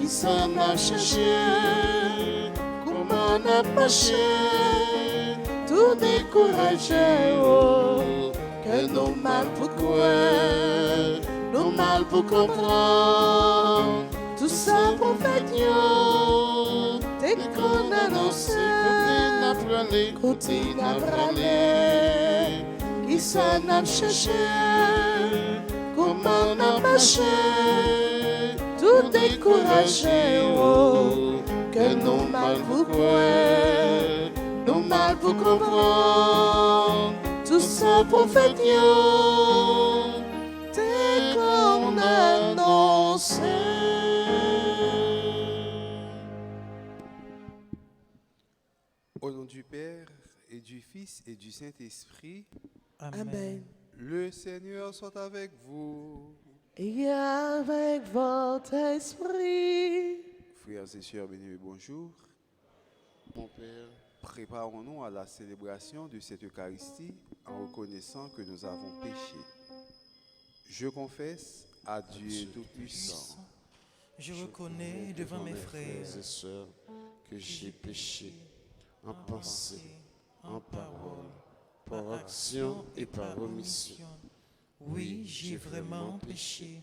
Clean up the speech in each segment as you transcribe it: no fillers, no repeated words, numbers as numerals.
qui s'en a cherché, comment n'a pas cherché, tout découragé, oh, que nos mal pour quoi, nos mal pour comprendre, tout ça pour faire Dieu, dès qu'on annonce, côté n'a pralé, qui s'en a cherché, comment n'a pas cherché, tout découragé, oh, que nos mal pour quoi, nos mal pour comprendre, tout ça pour faire Dieu, dès qu'on annonce. Au nom du Père et du Fils et du Saint-Esprit, Amen. Le Seigneur soit avec vous. Et avec votre esprit. Frères et sœurs bénis, bonjour. Mon Père, préparons-nous à la célébration de cette Eucharistie en reconnaissant que nous avons péché. Je confesse à Dieu Tout-Puissant. Je reconnais devant mes frères et sœurs que j'ai péché en pensée, en parole, par action et par omission. Oui, j'ai vraiment péché.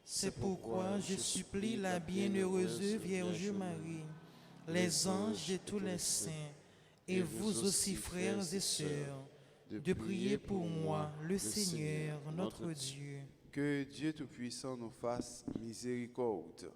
C'est pourquoi je supplie la bienheureuse Vierge Marie, les anges et tous les saints, et vous aussi, frères et sœurs, de prier pour moi, le Seigneur, notre Dieu. Que Dieu Tout-Puissant nous fasse miséricorde,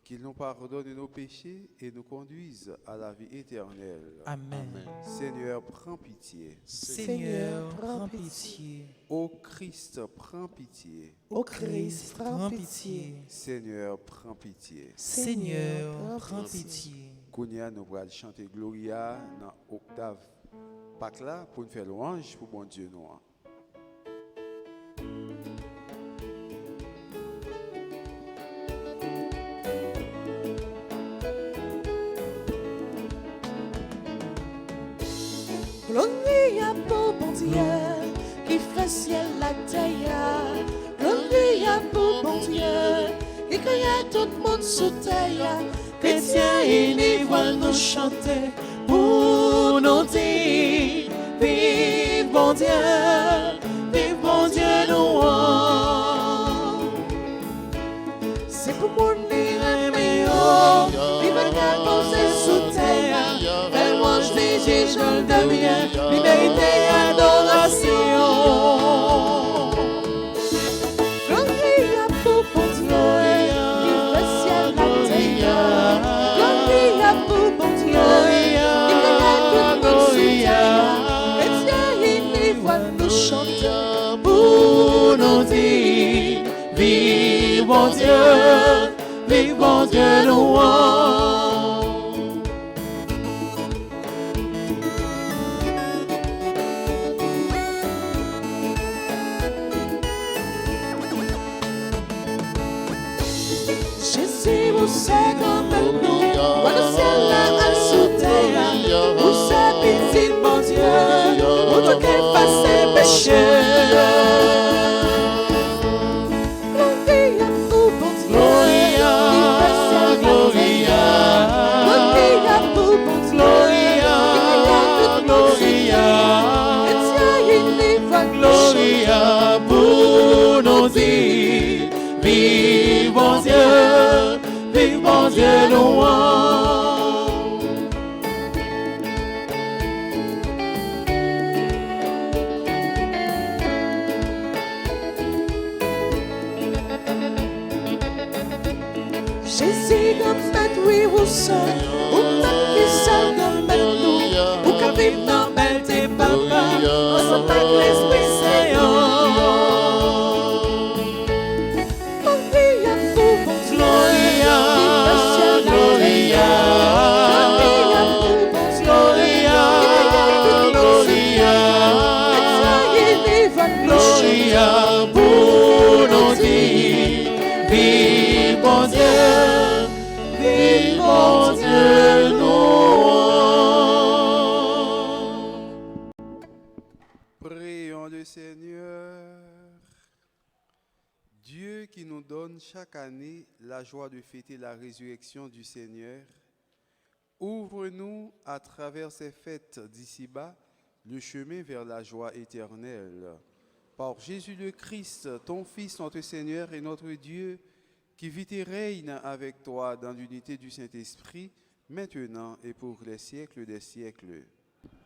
qu'il nous pardonne nos péchés et nous conduise à la vie éternelle. Amen. Seigneur, prends pitié. Seigneur, prends pitié. Ô Christ, prends pitié. Ô Christ, prends pitié. Seigneur, prends pitié. Seigneur, prends pitié. Kounia, nous allons chanter Gloria dans l'octave Pâques là pour nous faire louange pour bon Dieu nous. Gloria pour bon Dieu, qui fait ciel la terre. Gloria pour bon Dieu, qui crée tout le monde sous terre. Chrétiens et livres nous chanter pour nous dire, vive bon Dieu nous. C'est pour mon lire mes hauts, vive qu'à poser sous terre. Fais-moi je dis, je le deviens, liberté et adoration. Gloria pour bon Dieu, qui fait ciel la terre. Gloria pour bon Dieu, qui crée tout le monde sous terre. Chrétiens et livres nous chanter pour nous dire, vive bon Dieu nous. Jésus, vous savez comme nous, moi le ciel là à sous terre, vous savez pitié mon Dieu, pour tout qu'elle fasse ses péchés. Gloria pour bon Dieu, qui fait ciel la terre. Gloria pour bon Dieu, qui crée tout le monde sous terre. Chrétiens et livres nous chanter pour nous dire, vive bon Dieu nous. Jésus comme maître, oui, vous seul, ou même qui seul comme maître nous, ou qu'à vivre dans belle tes papas, ensemble avec l'Esprit Saint. Gloria pour bon Dieu, qui fait ciel la terre. Gloria pour bon Dieu, qui crée tout le monde sous terre. Chrétiens et livres nous chanter pour nous dire, vive bon Dieu nous. donnes chaque année la joie de fêter la résurrection du Seigneur, ouvre-nous à travers ces fêtes d'ici-bas le chemin vers la joie éternelle. Par Jésus le Christ, ton Fils, notre Seigneur et notre Dieu, qui vit et règne avec toi dans l'unité du Saint-Esprit, maintenant et pour les siècles des siècles.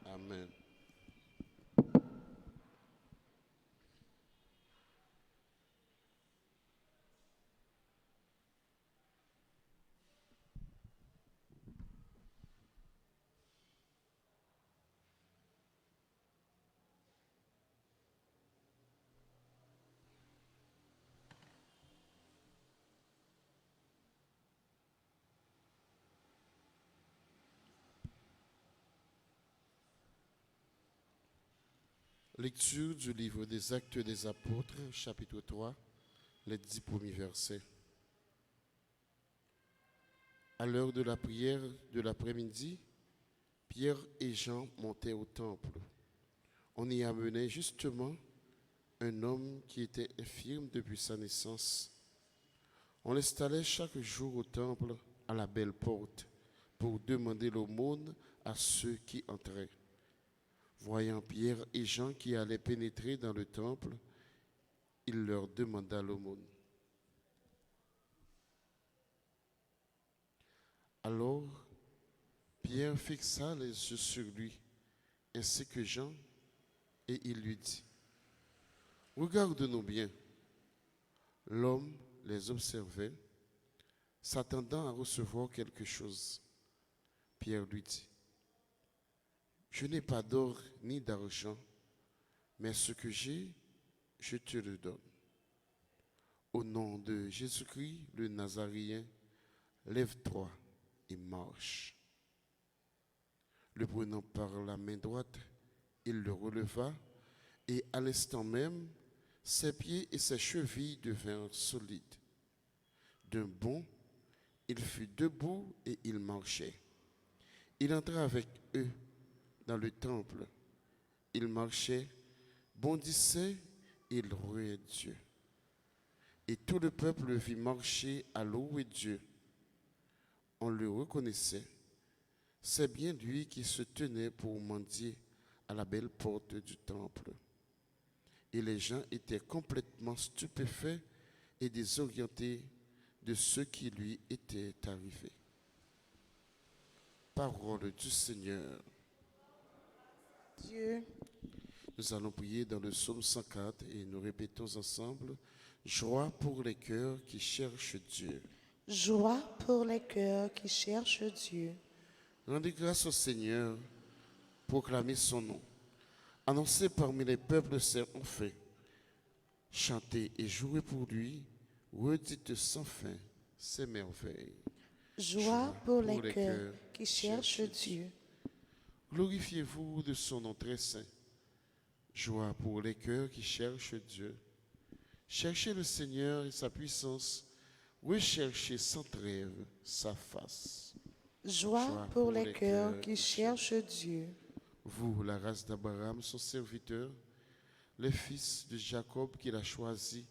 Amen. Lecture du livre des Actes des Apôtres, chapitre 3, les 10 premiers versets. À l'heure de la prière de l'après-midi, Pierre et Jean montaient au temple. On y amenait justement un homme qui était infirme depuis sa naissance. On l'installait chaque jour au temple à la belle porte pour demander l'aumône à ceux qui entraient. Voyant Pierre et Jean qui allaient pénétrer dans le temple, il leur demanda l'aumône. Alors, Pierre fixa les yeux sur lui, ainsi que Jean, et il lui dit, « Regarde-nous bien. » L'homme les observait, s'attendant à recevoir quelque chose. Pierre lui dit, « Je n'ai pas d'or ni d'argent, mais ce que j'ai, je te le donne. Au nom de Jésus-Christ, le Nazaréen, lève-toi et marche. » Le prenant par la main droite, il le releva, et à l'instant même, ses pieds et ses chevilles devinrent solides. D'un bond, il fut debout et il marchait. Il entra avec eux dans le temple. Il marchait, bondissait et il louait Dieu. Et tout le peuple le vit marcher à louer Dieu. On le reconnaissait. C'est bien lui qui se tenait pour mendier à la belle porte du temple. Et les gens étaient complètement stupéfaits et désorientés de ce qui lui était arrivé. Parole du Seigneur. Dieu. Nous allons prier dans le psaume 104 et nous répétons ensemble, joie pour les cœurs qui cherchent Dieu. Joie pour les cœurs qui cherchent Dieu. Rendez grâce au Seigneur, proclamez son nom. Annoncez parmi les peuples ses faits. Chantez et jouez pour lui, redites sans fin ses merveilles. Joie pour les cœurs qui cherchent Dieu. Glorifiez-vous de son nom très saint. Joie pour les cœurs qui cherchent Dieu. Cherchez le Seigneur et sa puissance. Recherchez sans trêve sa face. Joie pour les cœurs qui cherchent Dieu. Vous, la race d'Abraham, son serviteur, les fils de Jacob qu'il a choisis,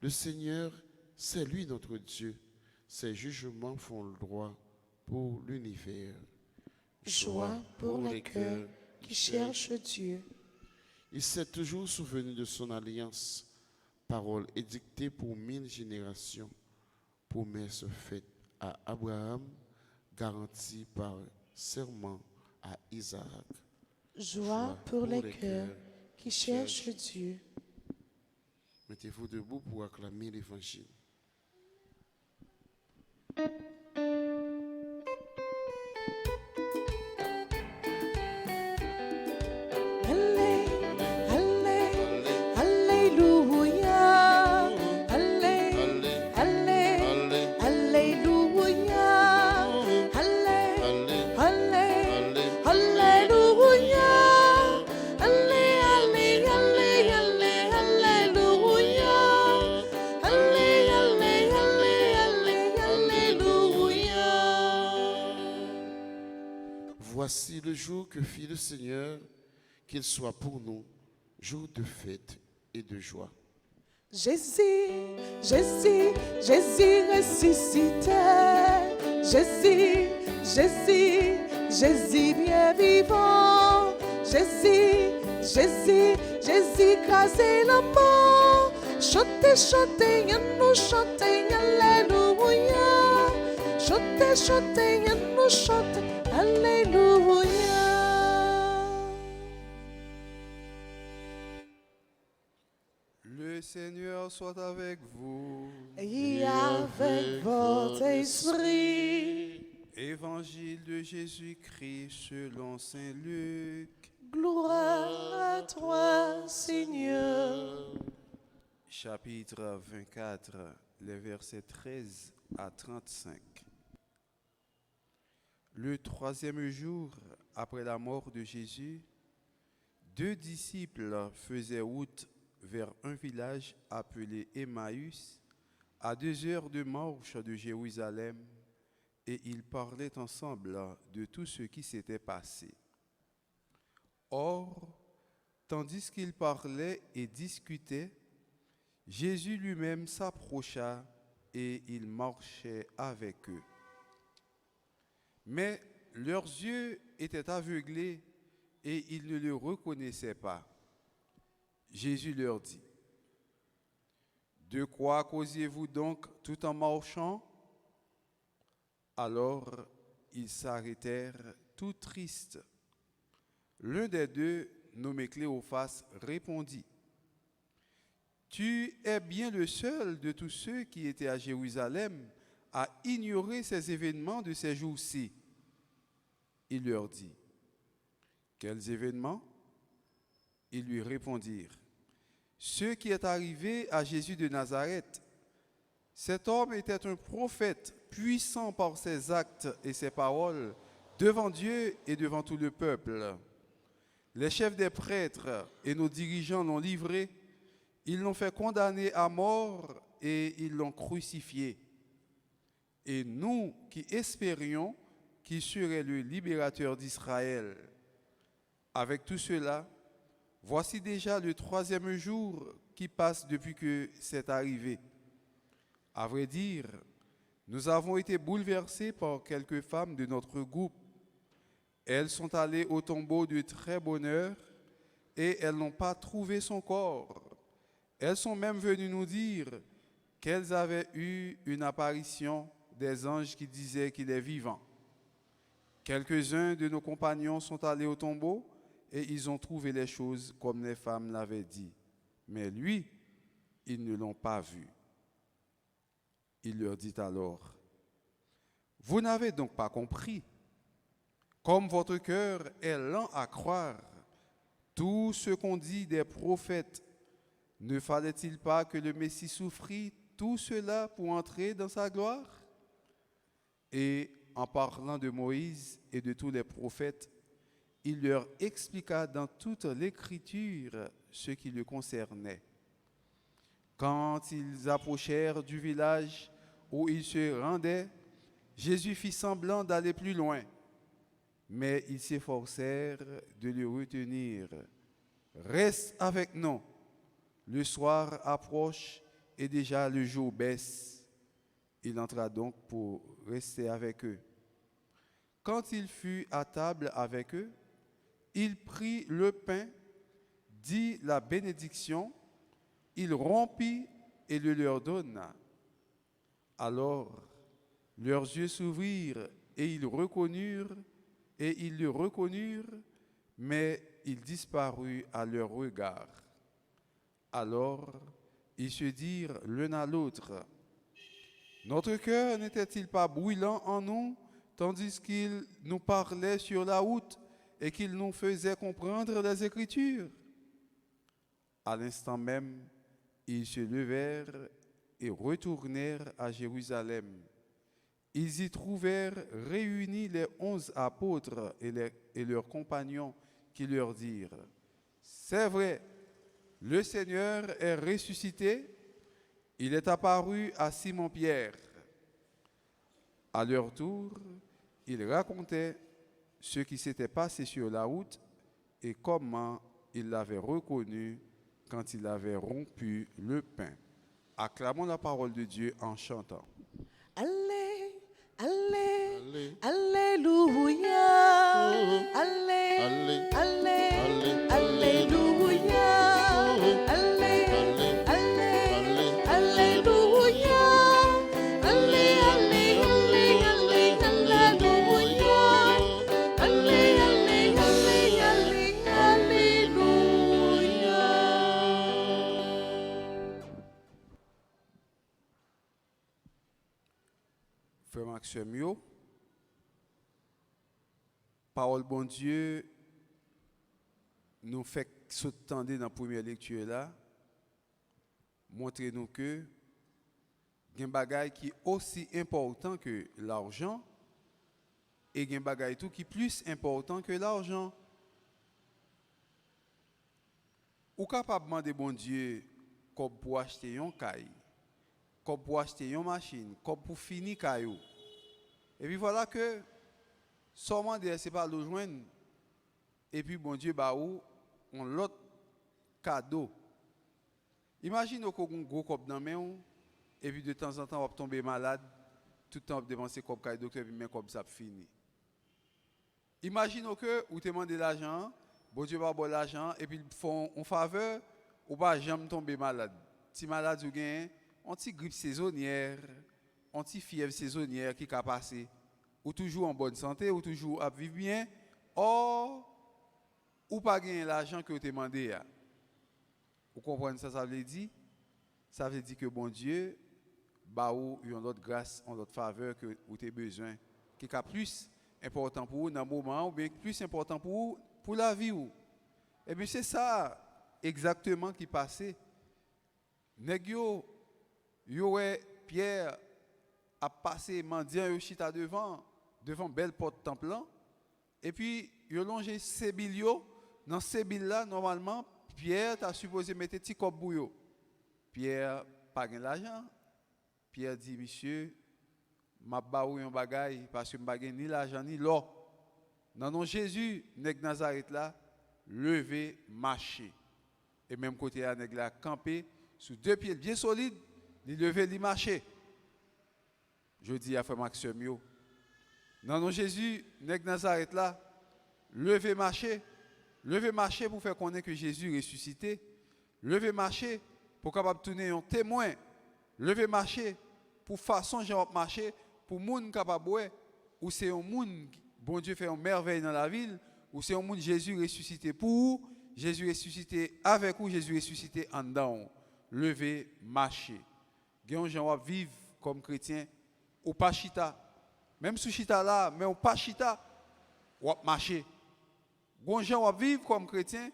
le Seigneur, c'est lui notre Dieu. Ses jugements font le droit pour l'univers. Joie pour les cœurs qui cherchent Dieu. Il s'est toujours souvenu de son alliance, parole édictée pour 1000 générations, promesse faite à Abraham, garantie par serment à Isaac. Joie pour les cœurs qui cherchent Dieu. Mettez-vous debout pour acclamer l'Évangile. Voici le jour que fit le Seigneur, qu'il soit pour nous jour de fête et de joie. Jésus, Jésus, Jésus ressuscité. Jésus, Jésus, Jésus bien vivant. Jésus, Jésus, Jésus crasé la mort. Chantez, chantez, nous chantez, alléluia. Chantez, chantez, nous chantez, alléluia. Le Seigneur soit avec vous. Et avec votre esprit, Évangile de Jésus-Christ selon Saint Luc. gloire à toi, Seigneur. Chapitre 24, les versets 13 à 35. Le troisième jour après la mort de Jésus, 2 disciples faisaient route vers un village appelé Emmaüs, à 2 heures de marche de Jérusalem, et ils parlaient ensemble de tout ce qui s'était passé. Or, tandis qu'ils parlaient et discutaient, Jésus lui-même s'approcha et il marchait avec eux. Mais leurs yeux étaient aveuglés et ils ne le reconnaissaient pas. Jésus leur dit: « De quoi causiez-vous donc tout en marchant ?» Alors ils s'arrêtèrent tout tristes. L'un des deux, nommé Cléophas, répondit: « Tu es bien le seul de tous ceux qui étaient à Jérusalem à ignorer ces événements de ces jours-ci. » Il leur dit: « Quels événements ?» Ils lui répondirent: « Ce qui est arrivé à Jésus de Nazareth. Cet homme était un prophète, puissant par ses actes et ses paroles, devant Dieu et devant tout le peuple. Les chefs des prêtres et nos dirigeants l'ont livré, ils l'ont fait condamner à mort et ils l'ont crucifié. Et nous qui espérions qu'il serait le libérateur d'Israël. Avec tout cela, voici déjà le 3e jour qui passe depuis que c'est arrivé. À vrai dire, nous avons été bouleversés par quelques femmes de notre groupe. Elles sont allées au tombeau de très bonne heure et elles n'ont pas trouvé son corps. Elles sont même venues nous dire qu'elles avaient eu une apparition des anges qui disaient qu'il est vivant. Quelques-uns de nos compagnons sont allés au tombeau et ils ont trouvé les choses comme les femmes l'avaient dit. Mais lui, ils ne l'ont pas vu. Il leur dit alors: « Vous n'avez donc pas compris, comme votre cœur est lent à croire tout ce qu'on dit des prophètes. Ne fallait-il pas que le Messie souffrit tout cela pour entrer dans sa gloire ?» Et en parlant de Moïse et de tous les prophètes, il leur expliqua dans toute l'Écriture ce qui le concernait. Quand ils approchèrent du village où ils se rendaient, Jésus fit semblant d'aller plus loin, mais ils s'efforcèrent de le retenir. « Reste avec nous, le soir approche et déjà le jour baisse. » Il entra donc pour rester avec eux. Quand il fut à table avec eux, il prit le pain, dit la bénédiction, il rompit et le leur donna. Alors, leurs yeux s'ouvrirent et ils le reconnurent, mais il disparut à leur regard. Alors, ils se dirent l'un à l'autre: « Notre cœur n'était-il pas brûlant en nous, tandis qu'il nous parlait sur la route et qu'il nous faisait comprendre les Écritures ?» À l'instant même, ils se levèrent et retournèrent à Jérusalem. Ils y trouvèrent réunis les 11 apôtres et leurs compagnons qui leur dirent: « C'est vrai, le Seigneur est ressuscité, il est apparu à Simon-Pierre. » À leur tour, ils racontaient ce qui s'était passé sur la route et comment ils l'avaient reconnu quand il avait rompu le pain. Acclamons la parole de Dieu en chantant. Allez, allez, Allez, alléluia. Allez, allez, allez, allez, alléluia. Allez, allez, allez, allez, alléluia. Allez, allez, allez, allez, alléluia. Allez, allez, allez, allez, alléluia. Frère Maxime, yo, parole bon Dieu nous fait s'attendre dans la première lecture là, montrer nous que il y a un bagage qui est aussi important que l'argent et il y a un bagage tout qui est plus important que l'argent. Ou capable de demander bon Dieu comme pour acheter un caille, comme pour acheter une machine, comme pour finir caillou. Et puis voilà que seulement c'est pas le joindre et puis bon Dieu bah ou on l'autre cadeau. Imagine qu'on a un gros cop dans main et puis de temps en temps on va tomber malade, tout le temps on dépenser comme caille docteur puis même comme ça fini. Imagine que vous demandez l'argent, bon Dieu va bon l'argent et puis font en faveur ou pas jamais tomber malade. Si malade ou gain, on petit grippe saisonnière, on petit fièvre saisonnière qui a passé ou toujours en bonne santé ou toujours à vivre bien, or ou pas gagner l'argent que vous demandez. Vous comprenez ça, ça veut dire? Ça veut dire que bon Dieu, bah ou une autre grâce, une autre faveur que vous avez besoin, qui est plus important pour vous dans le moment, ou bien plus important pour vous, pour la vie. Et bien c'est ça exactement qui passait. Nèg yo Pierre a passé mendiant yo chita devant belle porte temple, et puis yo longé Sébilio. Dans Sébil là normalement Pierre t'a supposé mettre petit cop bouillot. Pierre pas gain l'argent. Pierre dit monsieur m'a ba ou un bagay parce que m'a gain ni l'argent ni l'or. Non Jésus nèg Nazareth là lever marcher. Et même côté à nèg là camper sous deux pieds bien solides, il lever li marcher. Je dis à frère Maxime yo. Non Jésus nèg Nazareth là lever marcher. Lever marcher pour faire connaître que Jésus est ressuscité. Lever marcher pour capable tourner un témoin. Lever marcher pour façon genre marcher pour monde capable ou c'est un monde bon Dieu fait une merveille dans la ville ou c'est un monde Jésus ressuscité pour Jésus ressuscité avec ou Jésus ressuscité en dedans. Lever marcher. Gen gens va vivre comme chrétien ou pas chita. Même sous chita là, mais ou pas chita ou marcher. Gon gens va vivre comme chrétien,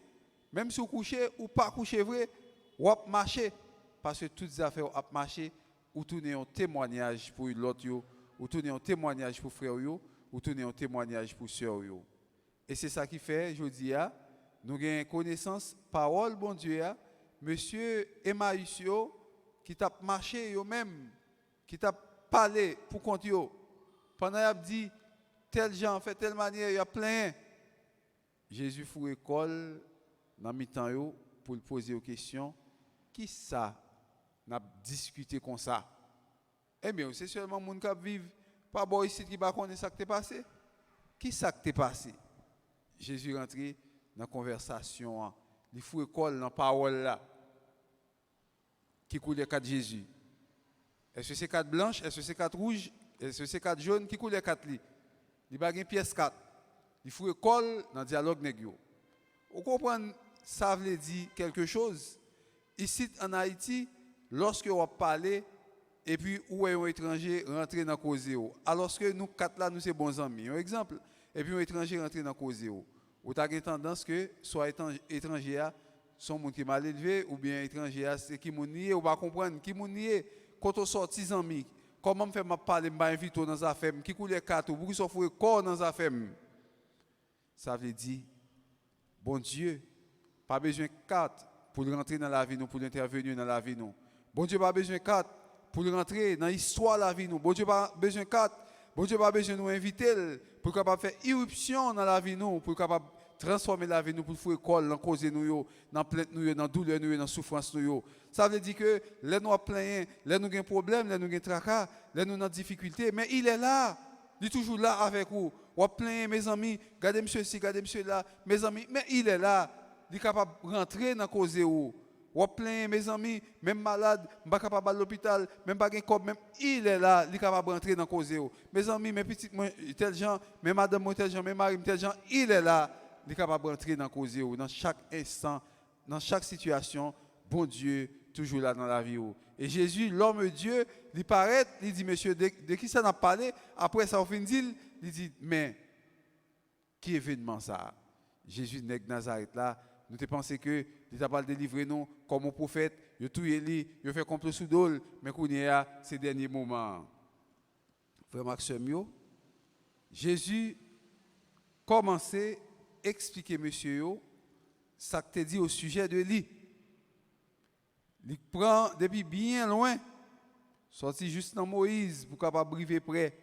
même si vous couchez ou pas coucher vrai, ou marcher parce que toutes les affaires ont marché ou tourner un témoignage pour l'autre ou tourner un témoignage pour frère ou tourner un témoignage pour sœur yo. Et c'est ça qui fait jodi a nous gain connaissance parole bon Dieu a monsieur Emmaüs qui t'a marché yo même qui t'a parlé pour compte yo pendant il a dit tel gens fait telle manière il y a plein. Jésus fou école dans mi-temps yo pour poser aux questions qui ça n'a discuté comme ça. Eh bien c'est seulement moun qui vivent pas bon ici qui va connaître ça qui t'est passé. Qui ça qui t'est passé? Jésus rentré dans la conversation, il fou école dans parole là qui coule les quatre Jésus. Est-ce que c'est quatre blanches, est-ce que c'est quatre rouges, est-ce que c'est quatre jaunes qui coule les quatre li? Il va gagner pièce 4. Il faut école dans le dialogue négio. Vous comprenez, ça veut dire quelque chose. Ici en Haïti, lorsque on parle et puis où est un étranger rentré dans cause alors que nous quatre là nous c'est bons amis. Un exemple. Et puis un étranger rentré dans cause ou tu as tendance que soit étranger sont monde qui mal élevé ou bien étranger c'est qui moun nié ou pas comprendre qui moun nié quand on sorti amis. Comment me faire m'a parler m'a inviter dans affaire qui coule quatre ou pour qui s'offre corps dans affaire. Ça veut dire, bon Dieu, pas besoin de 4 pour rentrer dans la vie, nous, pour intervenir dans la vie. Nous. Bon Dieu, pas besoin de 4 pour rentrer dans l'histoire de la vie. Nous. Bon Dieu, pas besoin de 4. Bon Dieu, pas besoin de nous inviter pour capable faire irruption dans la vie, nous, pour capable transformer la vie nous pour faire école, dans causer nous, dans plainte nous, dans douleur nous, dans souffrance nous. Ça veut dire que les nous plein, les nous avons problème, les nous avons tracas, les nous avons difficulté, mais il est là. Il est toujours là avec vous. Ou plein mes amis, regardez monsieur ci, regardez monsieur là, mes amis, mais il est là. Il est capable de rentrer dans causer ou plein mes amis, même malade, pas capable à l'hôpital, même pas comme même il est là, il est capable de rentrer dans causer ou. Mes amis, mes petits tel gens, même madame tel gens, même mari tel gens, il est là, il est capable de rentrer dans causer ou dans chaque instant, dans chaque situation, bon Dieu toujours là dans la vie ou. Et Jésus, l'homme Dieu, il paraît, il dit monsieur de qui ça n'a parlé, après ça au fin il dit mais qui événement ça? Jésus de Nazareth là, nous te pensé que il t'a pas délivré nous comme un prophète, il tout éli, il fait complot sous dol, mais qu'on y a ces derniers moments. Frère Maxime, Jésus commençait à expliquer monsieur ça que te dit au sujet de lui. Il prend depuis bien loin, sorti juste dans Moïse pour capable briver près.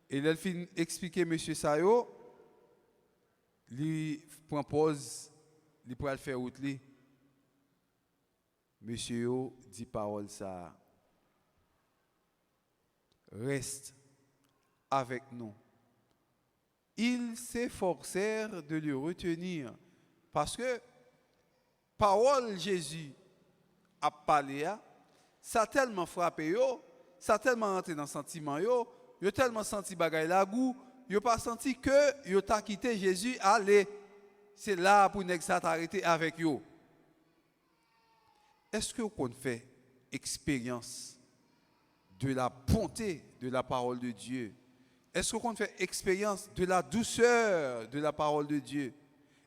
Et il fin expliquer monsieur Sayo, il prend pause, il pourra le faire route li. Monsieur dit parole ça. Reste avec nous. Ils s'efforcèrent de le retenir parce que parole Jésus a parlé, ça a tellement frappé yo, ça a tellement rentré dans le sentiment yo tellement senti bagay la goût, yo pas senti que yo t'a quitté Jésus aller. C'est là pour nèg ça t'arrêter avec yo. Est-ce que vous fait expérience de la bonté de la parole de Dieu? Est-ce qu'on fait expérience de la douceur de la parole de Dieu?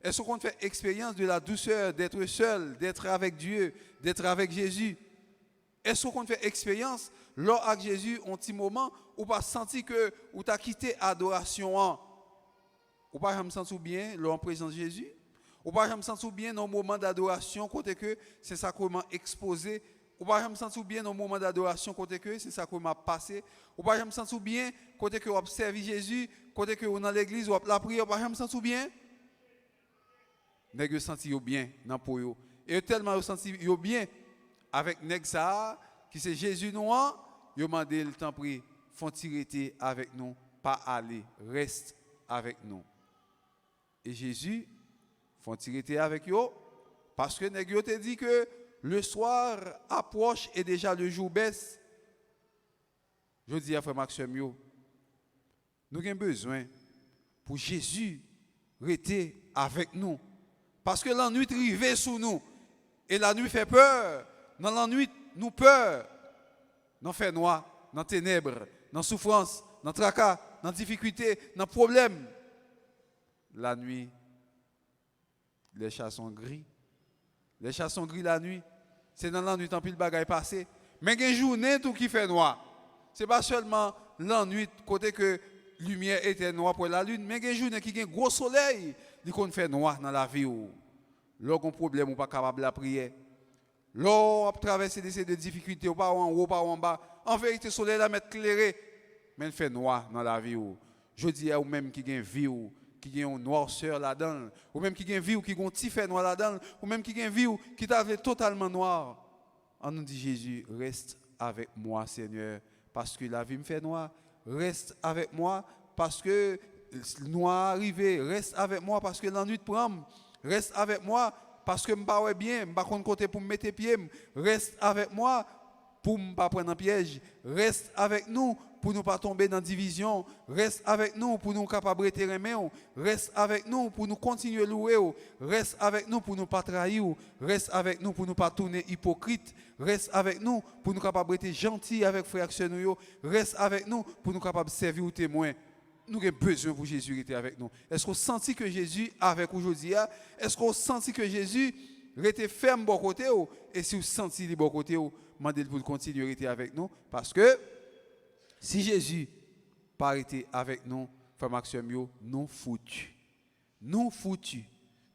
Est-ce qu'on fait expérience de la douceur d'être seul, d'être avec Dieu, d'être avec Jésus? Est-ce qu'on fait expérience lors avec Jésus un petit moment où pas senti que ou t'as quitté adoration? Ou pas me sentir bien lors en présence de Jésus? Ou pas me sentir bien dans le moment d'adoration côté que c'est sacrement exposé? Ou pas me sentir bien dans le moment d'adoration côté que c'est sacrement passé? Ou pas me sentir bien côté que observe Jésus, côté que dans l'église ou la prière, ou pas me sentir bien? Nèg yo senti yo bien dans pour yo. Et tellement yo senti yo bien avec nèg ça qui c'est Jésus noir, yo mandé le temps pris, font tirer avec nous, pas aller, reste avec nous. Et Jésus font tirer avec yo parce que nèg yo te dit que le soir approche et déjà le jour baisse. Je dis à frère Maxime yo, nous avons besoin pour Jésus rester avec nous. Parce que la nuit arrive sous nous. Et la nuit fait peur. Dans la nuit, nous peur. Nous fait noir, dans ténèbres, dans souffrance, dans tracas, dans difficulté, dans problème. La nuit, les chats sont gris. Les chats sont gris la nuit. C'est dans la nuit, tant pis le bagaille passé. Mais il y a une journée tout qui fait noir. Ce n'est pas seulement la nuit, côté que la lumière était noire pour la lune, mais il y a une journée qui a un gros soleil. Il qu'on fait noir dans la vie. Lorsqu'on a un problème, on n'est pas capable de la prière. Lorsqu'on traverse des difficultés, on pas en haut, pas en bas. En vérité, le soleil la met éclairé, mais il fait noir dans la vie. Je dis à vous même qui a une vie, qui a une noirceur là-dedans, ou même qui a une vie, qui a un petit fait noir là-dedans, ou même qui a une vie qui est totalement noir. On nous dit Jésus, reste avec moi, Seigneur, parce que la vie me fait noir. Reste avec moi, parce que noir arrivé, reste avec moi parce que la nuit prend, reste avec moi parce que je ne sais pas bien, je ne sais pas côté pour me mettre pied, reste avec moi pour ne pas prendre un piège, reste avec nous pour ne pas tomber dans la division, reste avec nous pour nous capables de remettre, reste avec nous pour nous continuer à louer, reste avec nous pour ne pas trahir, reste avec nous pour ne pas tourner hypocrite, reste avec nous pour nous capables d'être gentils avec frères et sœurs, reste avec nous pour nous capables de servir aux témoins. Nous avons besoin pour Jésus était avec nous. Est-ce qu'on senti que Jésus est avec aujourd'hui? Est-ce qu'on senti que Jésus était ferme bon côté? Et si vous sentez le bon côté, demandez pour continuer à être avec nous. Parce que si Jésus pas été avec nous, frère Maxime, nous foutus. Nous foutus.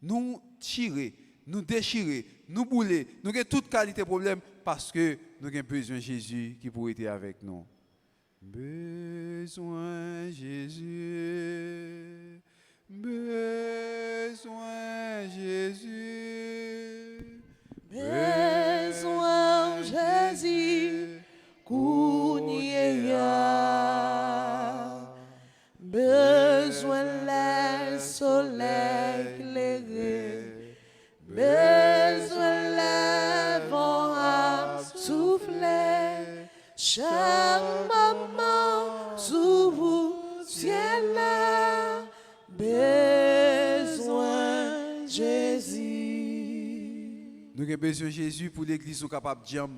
Nous tirer, nous déchirer, nous bouler. Nous avons toute qualité de problème parce que nous avons besoin de Jésus qui pourrait être avec nous. Besoin Jésus, besoin besoin le soleil éclairé, besoin le vent à souffler, chaque moment sous le ciel, besoin Jésus. Nous avons besoin de Jésus pour l'église capable de jam.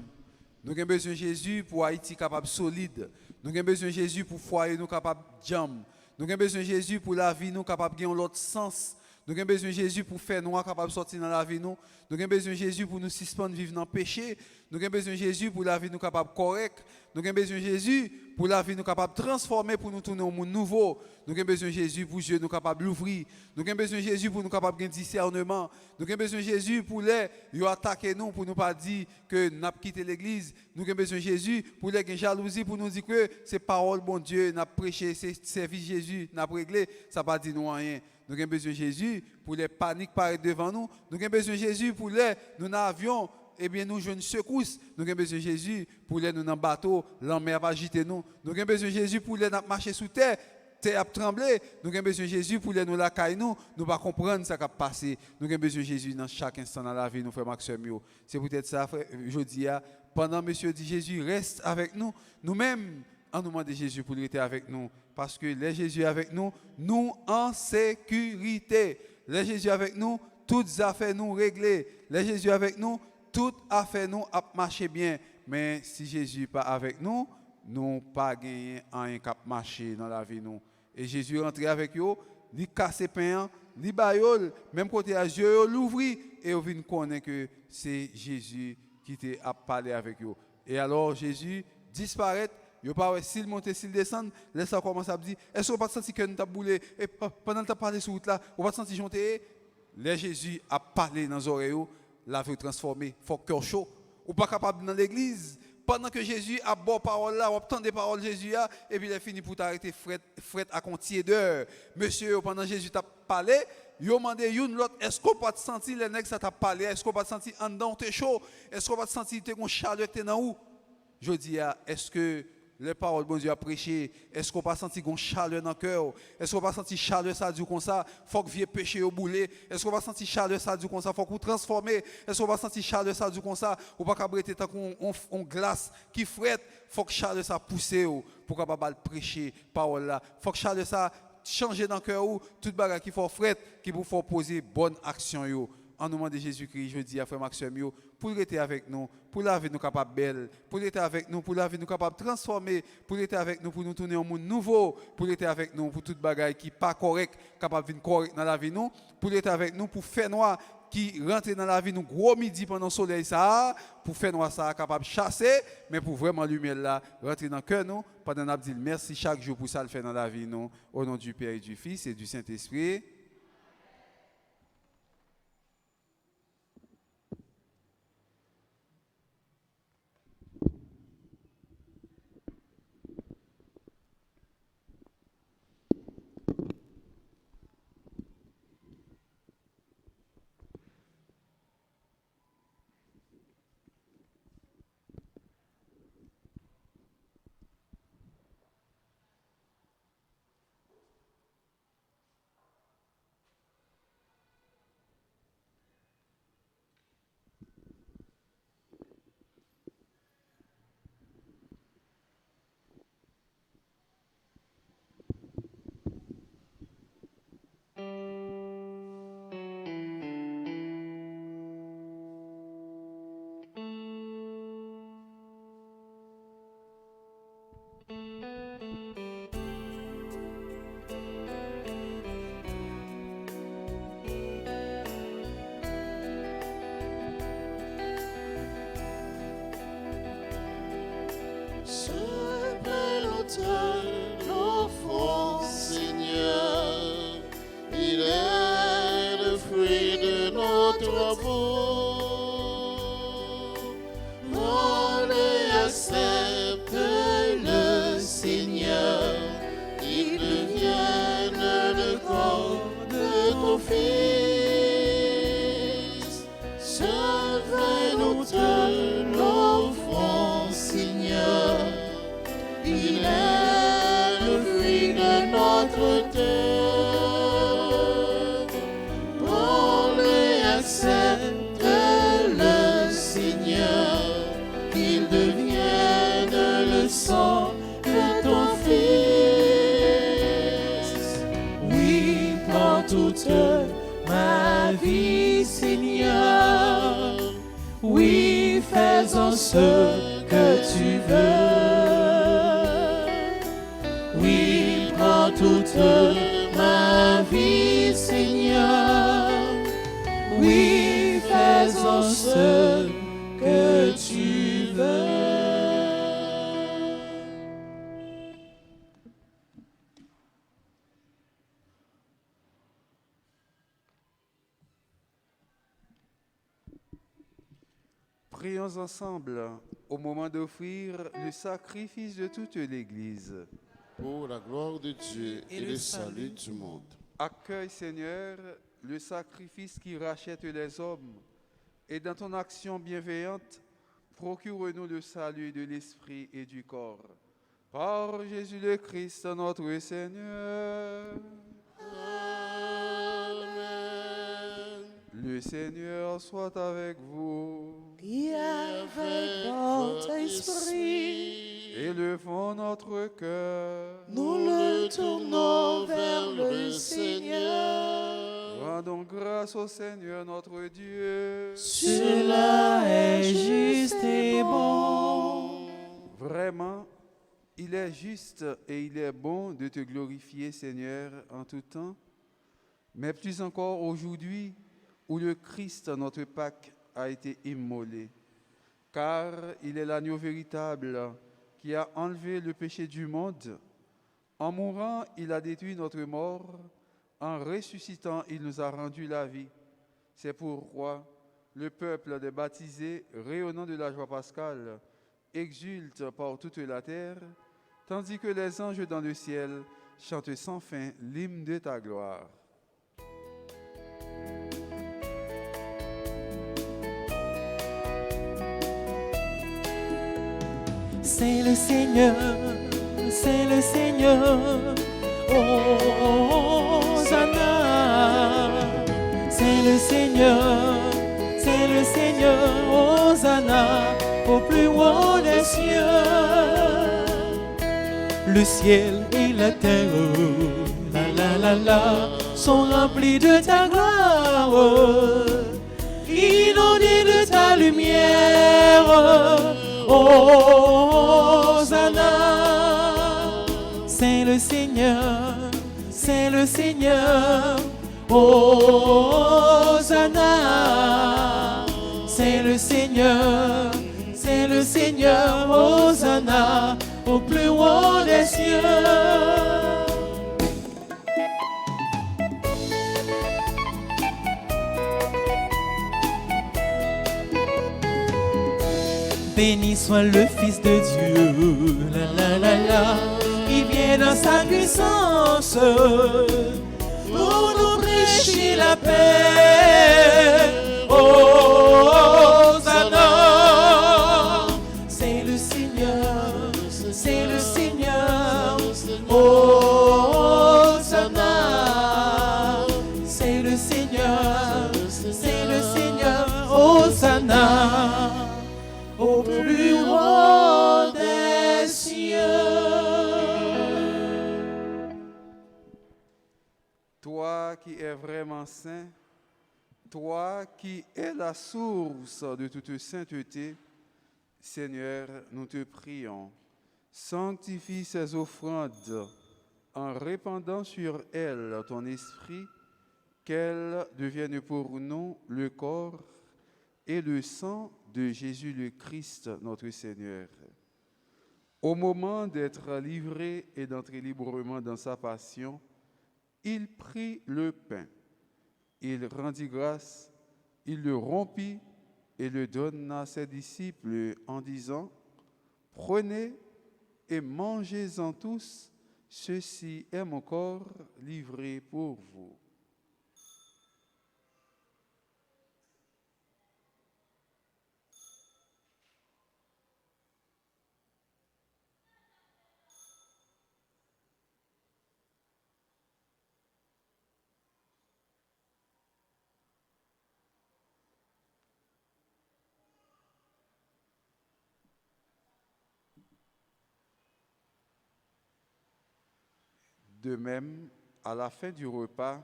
Nous avons besoin de Jésus pour Haïti capable solide. Nous avons besoin de Jésus pour foyer nous capable jam. Nous avons besoin de Jésus pour la vie nous capable de gagner l'autre sens. Nous avons besoin de Jésus pour faire nous capable de sortir dans la vie nous. Nous avons besoin de Jésus pour nous suspendre vivre dans le péché. Nous avons besoin de Jésus pour la vie nous capable correct. Nous avons besoin de Jésus pour la vie nous capable transformer pour nous tourner au monde nouveau. Nous avons besoin de Jésus pour Dieu nous capable l'ouvrir. Nous avons besoin de Jésus pour nous capable de discernement. Nous avons besoin de Jésus pour les attaquer nous pour nous pas dire que nous avons quitté l'église. Nous avons besoin de Jésus pour les jalousie pour nous dire que c'est parole bon Dieu n'a prêché, c'est service Jésus n'a réglé, ça pas dit nous rien. Nous avons besoin de Jésus pour les paniques paraître devant nous. Nous avons besoin de Jésus pour les nous avions eh bien nous jouons une secousse. Nous avons besoin de Jésus pour les nous dans bateau, la mer va agiter nous. Nous avons besoin de Jésus pour les marcher sous terre. Terre a tremblé. Nous avons besoin de Jésus pour les nous la caille nous. Nous pas comprendre ce qui a passé. Nous avons besoin de Jésus dans chaque instant dans la vie, nous frères Maxime. C'est peut-être ça, frère, je dis, pendant monsieur dit Jésus reste avec nous. Nous-mêmes, en nous demandant Jésus pour rester avec nous. Parce que les Jésus avec nous, nous en sécurité. Les Jésus avec nous, toutes affaires nous réglées. Les Jésus avec nous, toutes affaires nous a marché bien. Mais si Jésus n'est pas avec nous, nous pas gagné un cap marché dans la vie nous. Et Jésus est rentré avec eux, il casse pain, il baillol, même côté à Dieu, l'ouvrit et on vient connaître que c'est Jésus qui a parlé avec eux. Et alors Jésus disparaît. Yo pas s'il monte s'il descend, laisse ça commence à dire est-ce qu'on pas senti que nous t'a boulé et pendant que tu parlé sur route là, on va sentir jonter les Jésus a parlé dans les oreilles, la vie transformée, faut cœur chaud. Ou pas capable dans l'église pendant que Jésus a bon parole là, on entend des paroles Jésus là et puis il est fini pour t'arrêter fret à compter d'heure. Monsieur pendant Jésus t'a parlé, yo mandé une l'autre est-ce qu'on pas sentir les nègres ça t'a parlé, est-ce qu'on pas sentir en dedans t'es chaud, est-ce qu'on pas sentir t'es gon chaleur t'es dans où? Je dis est-ce que les paroles bon Dieu a prêché, est-ce qu'on pas senti une chaleur dans le cœur? Est-ce qu'on pas senti chaleur ça dit comme ça? Faut que vieux péché au boulet. Est-ce qu'on pas senti chaleur ça dit comme ça? Faut qu'on transformer. Est-ce qu'on pas senti chaleur ça dit comme ça? Ou pas qu'abriter tant qu'on glace qui frette, faut que chaleur ça pousse pour capable prêcher parole là. Faut que chaleur ça changer dans le cœur ou toute bagarre qui faut frette qui pour faire poser bonne action yo. En nom de Jésus-Christ, je dis à frère Maxime, pour rester avec nous, pour la vie nous capable belle, pour rester avec nous, pour la vie nous capable transformer, pour rester avec nous, pour nous tourner au monde nouveau, pour rester avec nous, pour toute bagaille qui pas correct, capable de venir correct dans la vie nous, pour rester avec nous, pour faire noir qui rentre dans la vie nous gros midi pendant le soleil ça, pour faire noir ça capable de chasser, mais pour vraiment lumière là rentrer dans le cœur nous, pendant nous dire merci chaque jour pour ça le faire dans la vie nous, au nom du Père et du Fils et du Saint-Esprit. Il est le fruit de notre toute ma vie, Seigneur. Oui, faisons ce que tu veux. Oui, prends toute ma vie, Seigneur. Oui, faisons ce que tu veux. Prions ensemble au moment d'offrir le sacrifice de toute l'Église. Pour la gloire de Dieu et le salut du monde. Accueille, Seigneur, le sacrifice qui rachète les hommes et dans ton action bienveillante, procure-nous le salut de l'esprit et du corps. Par Jésus le Christ, notre Seigneur. Amen. Le Seigneur soit avec vous. Et avec votre esprit, Élevons notre cœur. nous le tournons vers le Seigneur. Rendons grâce au Seigneur notre Dieu. Cela est juste et bon. Vraiment, il est juste et il est bon de te glorifier, Seigneur, en tout temps, mais plus encore aujourd'hui où le Christ, notre Pâque, a été immolé, car il est l'agneau véritable qui a enlevé le péché du monde. En mourant, il a détruit notre mort. En ressuscitant, il nous a rendu la vie. C'est pourquoi le peuple des baptisés, rayonnant de la joie pascale, exulte par toute la terre, tandis que les anges dans le ciel chantent sans fin l'hymne de ta gloire. C'est le Seigneur, c'est le Seigneur. Hosanna, c'est le Seigneur, c'est le Seigneur. Hosanna, au plus haut des cieux. Le ciel et la terre, sont remplis de ta gloire, inondés de ta lumière. Hosanna, c'est le Seigneur, c'est le Seigneur. Hosanna, c'est le Seigneur, c'est le Seigneur. Hosanna, au plus haut des cieux. Béni soit le Fils de Dieu, il vient dans sa puissance pour nous prêcher la paix. Hosanna, c'est le Seigneur, c'est le Seigneur. Hosanna, c'est le Seigneur, c'est le Seigneur. Hosanna, au plus haut des cieux. Toi qui es vraiment saint, toi qui es la source de toute sainteté, Seigneur, nous te prions, sanctifie ces offrandes en répandant sur elles ton esprit, qu'elles deviennent pour nous le corps et le sang de Jésus le Christ, notre Seigneur. Au moment d'être livré et d'entrer librement dans sa passion, il prit le pain, il rendit grâce, il le rompit et le donna à ses disciples en disant : « Prenez et mangez-en tous, ceci est mon corps livré pour vous. » De même, à la fin du repas,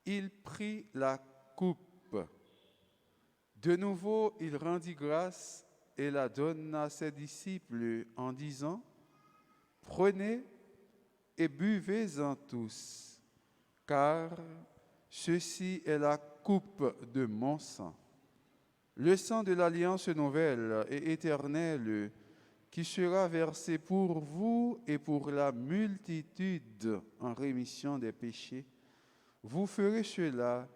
il prit la coupe. De nouveau, il rendit grâce et la donna à ses disciples en disant, « Prenez et buvez-en tous, car ceci est la coupe de mon sang, le sang de l'alliance nouvelle et éternelle qui sera versé pour vous et pour la multitude en rémission des péchés. Vous ferez cela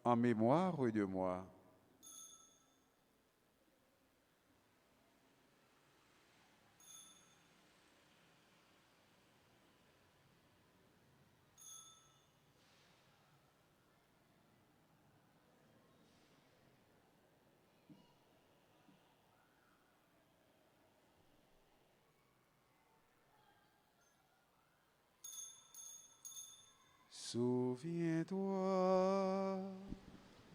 en mémoire de moi. » Souviens-toi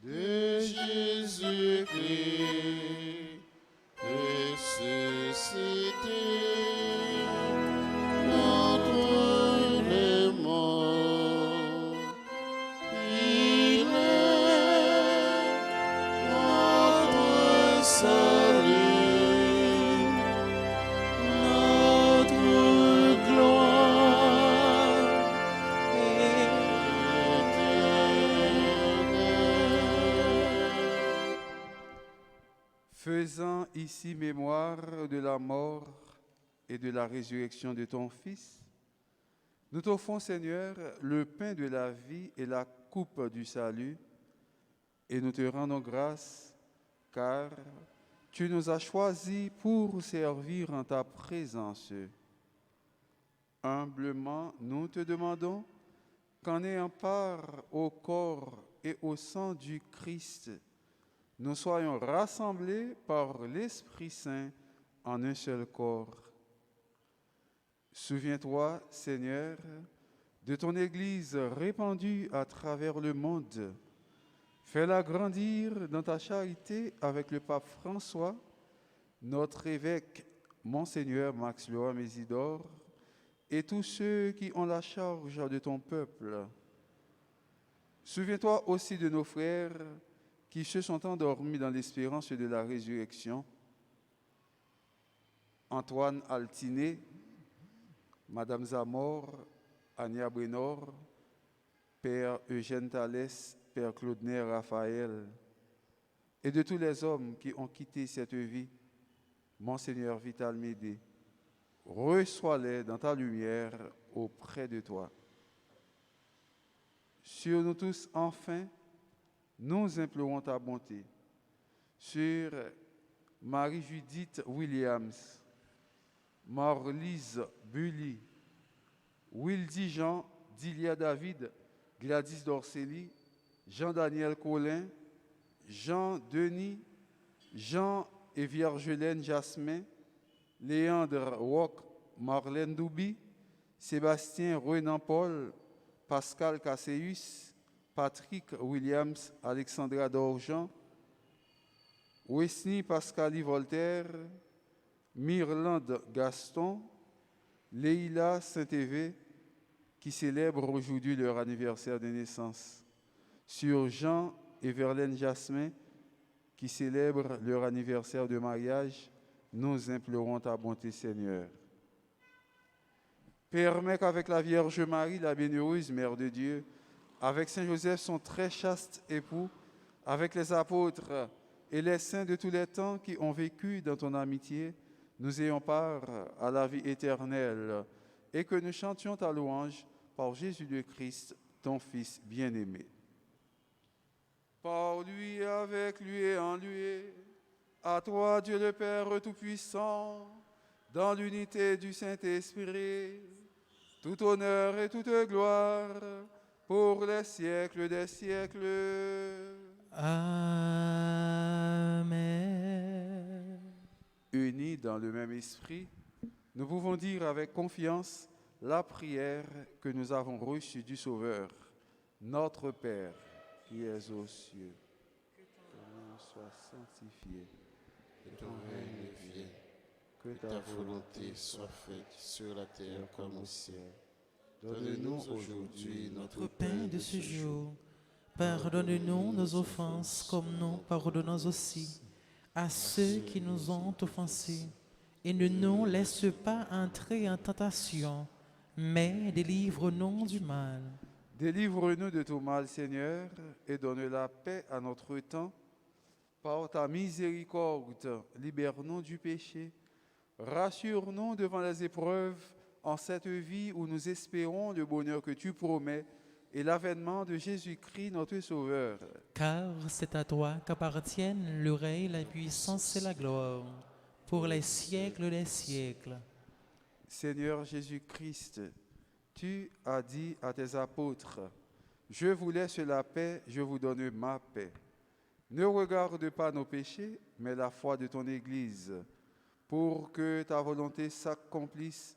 de Jésus-Christ ressuscité d'entre les morts. Il est notre salut, notre gloire éternelle. Faisant ici mémoire de la mort et de la résurrection de ton Fils, nous t'offrons, Seigneur, le pain de la vie et la coupe du salut, et nous te rendons grâce, car tu nous as choisis pour servir en ta présence. Humblement, nous te demandons qu'en ayant part au corps et au sang du Christ, nous soyons rassemblés par l'Esprit Saint en un seul corps. Souviens-toi, Seigneur, de ton Église répandue à travers le monde. Fais-la grandir dans ta charité avec le pape François, notre évêque, Monseigneur Max Loa Mésidor, et tous ceux qui ont la charge de ton peuple. Souviens-toi aussi de nos frères qui se sont endormis dans l'espérance de la résurrection. Antoine Altiné, Madame Zamor, Ania Brenor, Père Eugène Thalès, Père Claudener Raphaël, et de tous les hommes qui ont quitté cette vie, Monseigneur Vital Médé, reçois-les dans ta lumière auprès de toi. Sur nous tous, enfin, nous implorons ta bonté. Sur Marie-Judith Williams, Marlise Bully, Wildy Jean, Dilia David, Gladys Dorceli, Jean-Daniel Collin, Jean-Denis, Jean et Viergelène Jasmin, Léandre Roch, Marlène Doubi, Sébastien Renan-Paul, Pascal Casséus, Patrick Williams, Alexandra Dorjean, Wesley Pascali Voltaire, Myrlande Gaston, Leïla Saint-Évé, qui célèbrent aujourd'hui leur anniversaire de naissance. Sur Jean et Verlaine Jasmin, qui célèbrent leur anniversaire de mariage, nous implorons ta bonté, Seigneur. Permets qu'avec la Vierge Marie, la bienheureuse Mère de Dieu, avec Saint Joseph, son très chaste époux, avec les apôtres et les saints de tous les temps qui ont vécu dans ton amitié, nous ayons part à la vie éternelle et que nous chantions ta louange par Jésus le Christ, ton Fils bien-aimé. Par lui, avec lui et en lui, à toi, Dieu le Père Tout-Puissant, dans l'unité du Saint-Esprit, tout honneur et toute gloire pour les siècles des siècles. Amen. Unis dans le même esprit, nous pouvons dire avec confiance la prière que nous avons reçue du Sauveur. Notre Père, qui es aux cieux, que ton nom soit sanctifié, Que ton règne vienne, que que ta volonté soit faite sur la terre comme au ciel. Donne-nous aujourd'hui Notre pain de ce jour. Pardonne-nous nos offenses, comme nous pardonnons aussi à ceux qui nous ont offensés. Et ne nous laisse pas entrer en tentation, mais délivre-nous du mal. Délivre-nous de tout mal, Seigneur, et donne la paix à notre temps. Par ta miséricorde, libère-nous du péché. Rassure-nous devant les épreuves en cette vie où nous espérons le bonheur que tu promets et l'avènement de Jésus-Christ, notre Sauveur. Car c'est à toi qu'appartiennent le règne, la puissance et la gloire, pour les siècles des siècles. Seigneur Jésus-Christ, tu as dit à tes apôtres, « Je vous laisse la paix, je vous donne ma paix. Ne regarde pas nos péchés, mais la foi de ton Église. Pour que ta volonté s'accomplisse,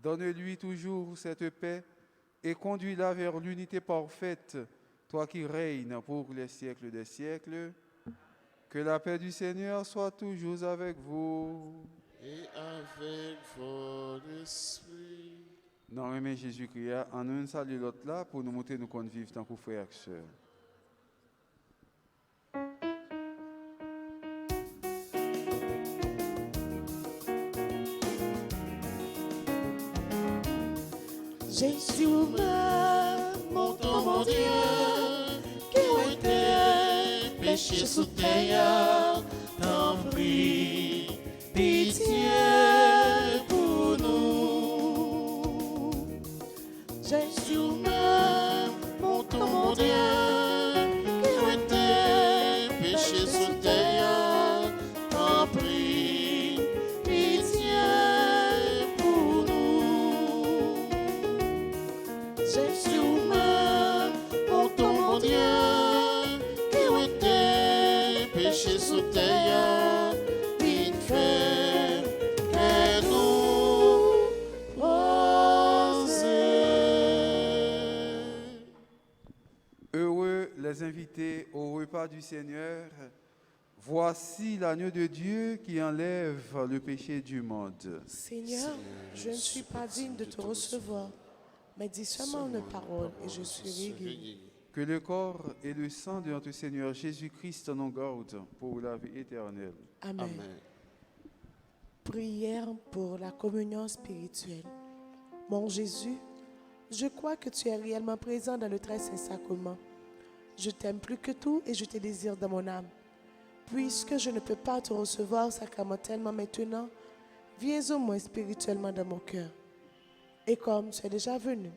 donne-lui toujours cette paix et conduis-la vers l'unité parfaite, toi qui règnes pour les siècles des siècles. Que la paix du Seigneur soit toujours avec vous. Et avec votre esprit. Non, mais Jésus-Christ, en nous saluer l'autre là pour nous montrer nous qu'on vivre tant que frères et sœurs. Jésus meurt, mon Dieu, qui ont été péchés sous terre, t'en prie, pitié pour nous. Jésus meurt, mon Dieu, qui ont été péchés sous terre, t'en prie, pitié pour nous. Jésus meurt, mon Dieu, qui ont été péchés sous terre, il fait que nous poser. Heureux les invités au repas du Seigneur. Voici l'agneau de Dieu qui enlève le péché du monde. Seigneur, je ne suis pas digne de te recevoir, mais dis seulement une parole et je serai guéri. Que le corps et le sang de notre Seigneur Jésus-Christ nous gardent pour la vie éternelle. Amen. Amen. Prière pour la communion spirituelle. Mon Jésus, je crois que tu es réellement présent dans le très saint sacrement. Je t'aime plus que tout et je te désire dans mon âme. Puisque je ne peux pas te recevoir sacramentellement maintenant, viens au moins spirituellement dans mon cœur. Et comme tu es déjà venu,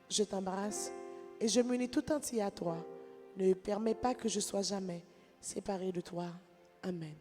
je t'embrasse et je m'unis tout entier à toi. Ne permets pas que je sois jamais séparé de toi. Amen.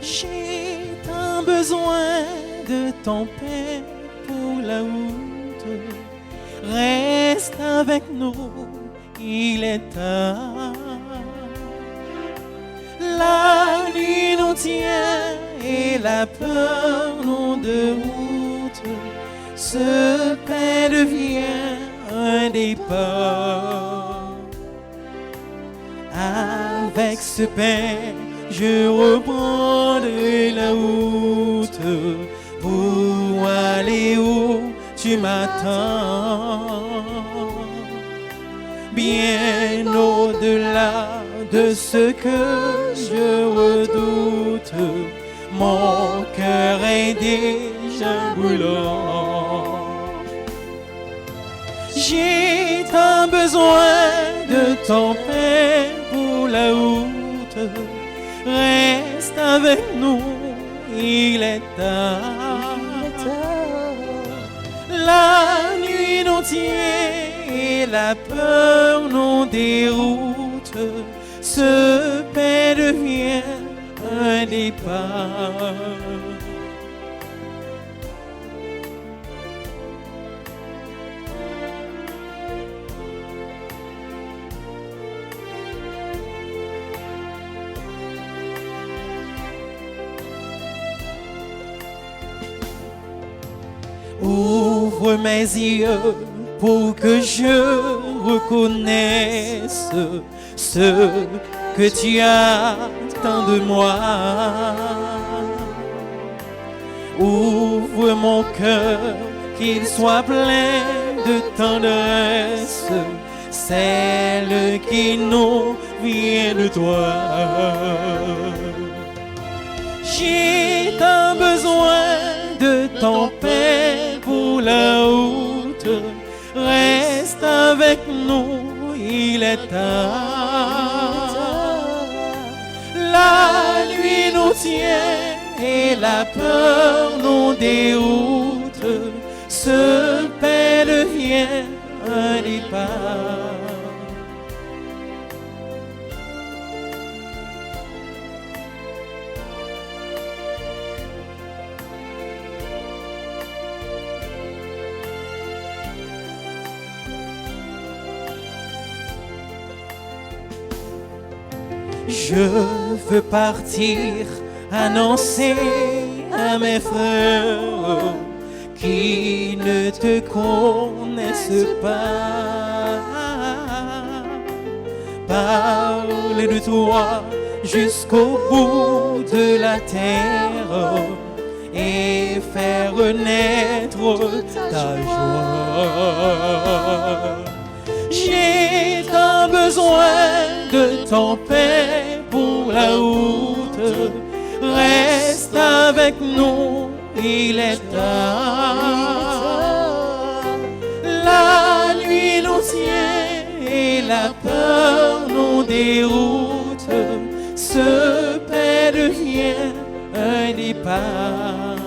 J'ai tant besoin de ton pain pour la route. Reste avec nous, il est tard. La nuit nous tient et la peur nous déroute. Ce pain devient un départ. Avec ce pain, je reprendrai la route pour aller où tu m'attends. Bien au-delà de ce que je redoute, mon cœur est déjà brûlant. J'ai tant besoin de ton pain pour la route. Reste avec nous, il est tard. La nuit nous tient et la peur nous déroute. Ce pain devient un départ. Ouvre mes yeux pour que je reconnaisse ce que tu attends de moi. Ouvre mon cœur, qu'il soit plein de tendresse, celle qui nous vient de toi. J'ai tant besoin de ton paix pour la route. Reste avec nous, il est tard. La nuit nous tient et la peur nous déroute. Ce paix devient un départ. Je veux partir, annoncer à mes frères qui ne te connaissent pas. Parler de toi jusqu'au bout de la terre et faire naître ta joie. J'ai tant besoin de ton paix pour la route. Reste avec nous, il est tard. La nuit nous tient et la peur nous déroute. Ce paix devient un départ.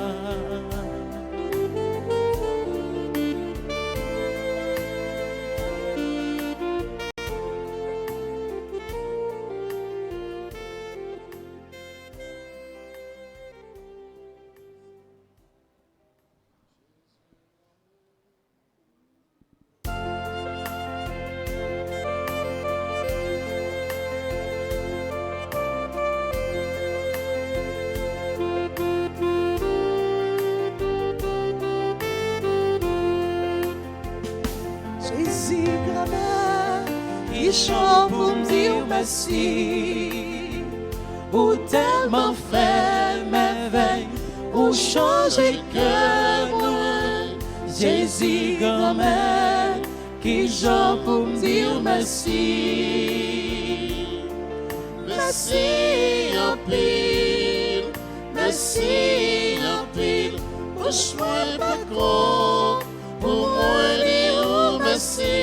Jésus, grand-mère, qui chante pour me dire merci, ou tellement fait merveille, ou changer que moi. Jésus, grand-mère, qui chante pour me dire merci. Merci en pile, merci en pile, bouche-moi pas con, pour moi dire merci,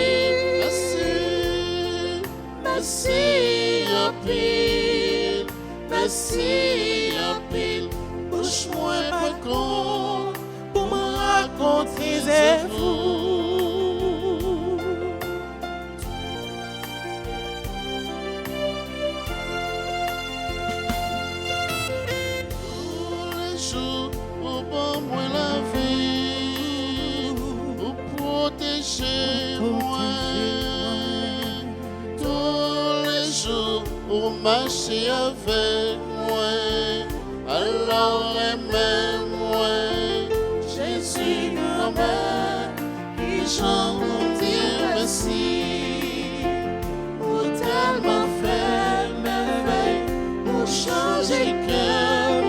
merci, merci en pile, merci en pile, bouche-moi pas con, pour me raconter des fous. Tous les jours, au bon moi la vie, pour protéger moi. Tous les jours, pour marcher avec moi. Alors aimez-moi, Jésus, grand-mère, qui chante pour dire merci. Pour tellement faire merveille, pour changer que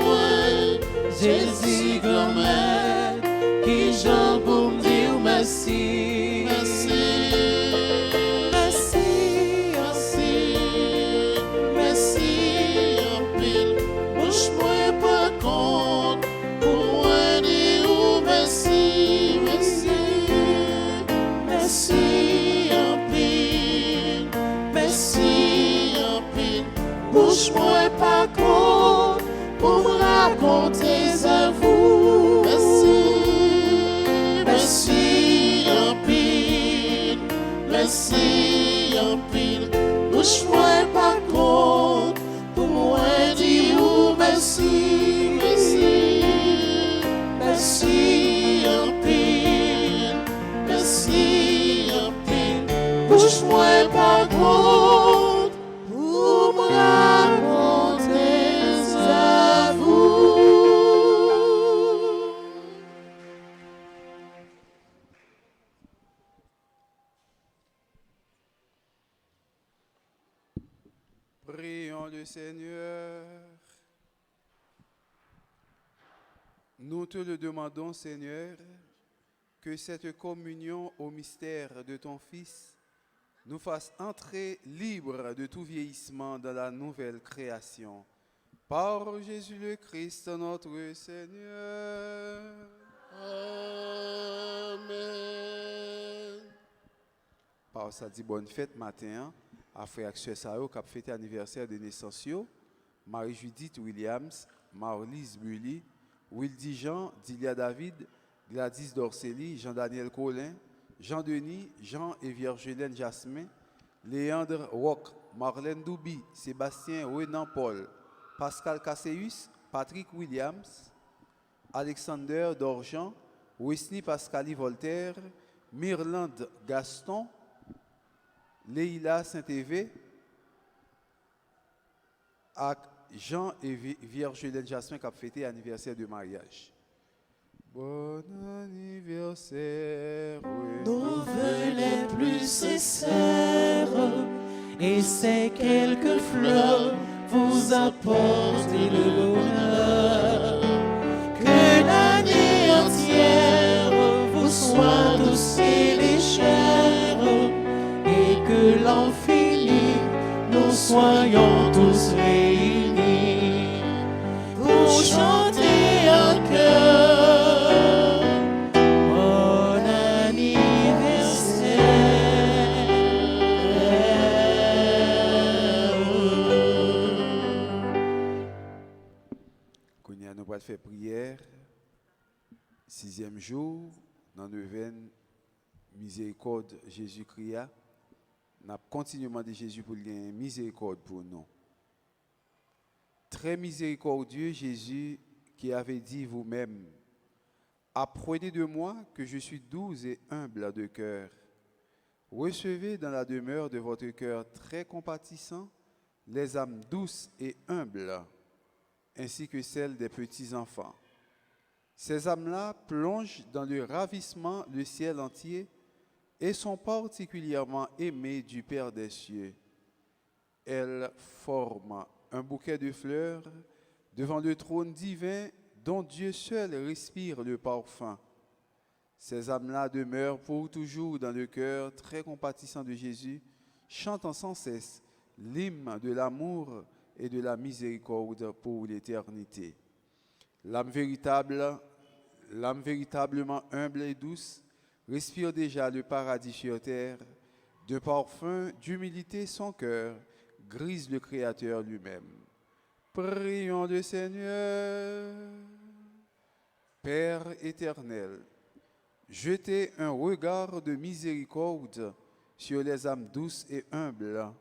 moi. Jésus, grand-mère, qui chante pour me dire merci. Merci, merci, merci, merci en pile. Bouche-moi pas compte, pour moi dire merci, merci, merci en pile, merci en pile. Bouche-moi pas compte, pour me raconter à vous. Merci, merci en pile, merci en pile. Bouche-moi pas compte, pour moi dire merci, merci, merci en pile, merci en pile. Bouche-moi pas compte, pour me raconter à vous. Prions le Seigneur. Nous te le demandons, Seigneur, que cette communion au mystère de ton Fils nous fasse entrer libres de tout vieillissement dans la nouvelle création. Par Jésus le Christ, notre Seigneur. Amen. Par ça dit bonne fête matin à frère Axel Sao qui a fêté anniversaire de naissance, Marie-Judith Williams, Marlise Bully, Wildy Jean, Dilia David, Gladys Dorceli, Jean-Daniel Colin, Jean-Denis, Jean et Vierge-Hélène Jasmin, Léandre Roch, Marlène Doubi, Sébastien Renan Paul, Pascal Casseus, Patrick Williams, Alexander Dorjean, Wesley Pascali Voltaire, Myrlande Gaston, Leïla Saint-Évé, et Jean et Vierge-Hélène Jasmin qui a fêté l'anniversaire de mariage. Bon anniversaire, Nos vœux les plus sincères et ces quelques fleurs vous apportent le bonheur. Que l'année entière vous soit douce et légère et que l'an fini nous soyons tous réunis pour chanter un cœur. Bon anniversaire. Kounia, nous allons faire prière. 6e jour, dans le neuvaine miséricorde Jésus-Christ. Nous avons continuellement de Jésus pour gagner miséricorde pour nous. Très miséricordieux Jésus qui avait dit vous-même, apprenez de moi que je suis doux et humble de cœur. Recevez dans la demeure de votre cœur très compatissant les âmes douces et humbles, ainsi que celles des petits-enfants. Ces âmes-là plongent dans le ravissement le ciel entier et sont particulièrement aimées du Père des cieux. Elles forment un bouquet de fleurs devant le trône divin dont Dieu seul respire le parfum. Ces âmes-là demeurent pour toujours dans le cœur très compatissant de Jésus, chantant sans cesse l'hymne de l'amour et de la miséricorde pour l'éternité. L'âme véritablement humble et douce respire déjà le paradis sur terre. De parfum d'humilité son cœur grise le Créateur lui-même. Prions le Seigneur. Père éternel, jetez un regard de miséricorde sur les âmes douces et humbles,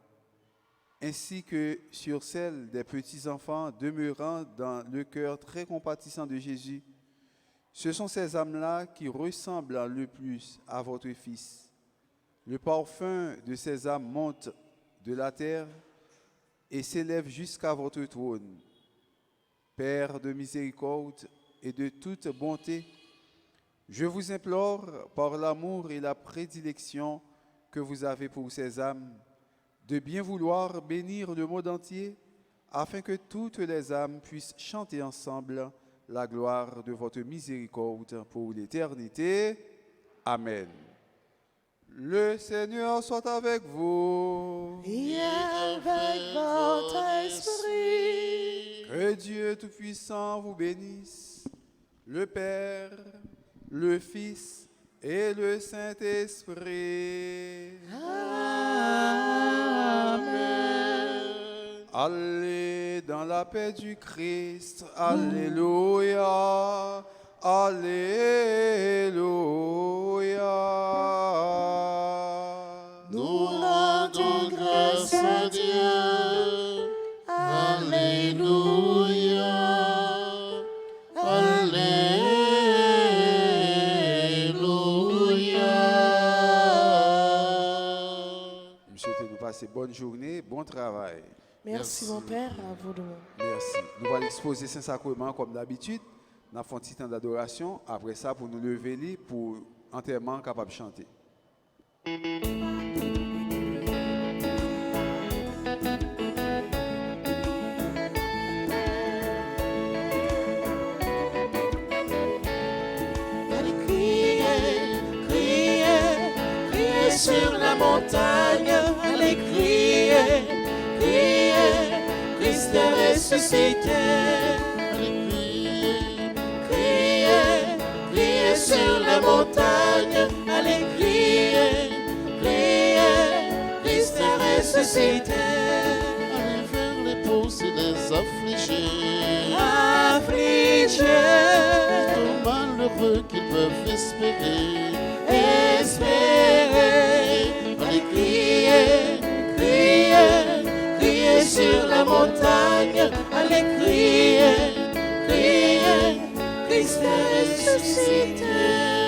ainsi que sur celles des petits-enfants demeurant dans le cœur très compatissant de Jésus. Ce sont ces âmes-là qui ressemblent le plus à votre Fils. Le parfum de ces âmes monte de la terre et s'élève jusqu'à votre trône. Père de miséricorde et de toute bonté, je vous implore, par l'amour et la prédilection que vous avez pour ces âmes, de bien vouloir bénir le monde entier, afin que toutes les âmes puissent chanter ensemble la gloire de votre miséricorde pour l'éternité. Amen. Le Seigneur soit avec vous. Et avec votre esprit. Que Dieu Tout-Puissant vous bénisse, le Père, le Fils et le Saint-Esprit. Amen. Allez dans la paix du Christ. Alléluia. Alléluia. Nous rendons grâce à Dieu. Alléluia. Alléluia. Je souhaite nous passer bonne journée, bon travail. Merci, mon Père, à vous de même. Merci. Nous allons exposer Saint-Sacrement comme d'habitude. Nous avons un petit temps d'adoration. Après ça, pour nous lever, pour enterrement capable de chanter. sur la montagne, allez crier, crier, Christ est ressuscité. Allez crier, Criez, criez sur la montagne, allez crier, criez, Christ est ressuscité. allez vers les pauvres et les affligés, Affligés, tout malheureux qu'ils peuvent espérer. espérez, allez crier, criez, criez sur la montagne, allez crier, criez, Christ est ressuscité.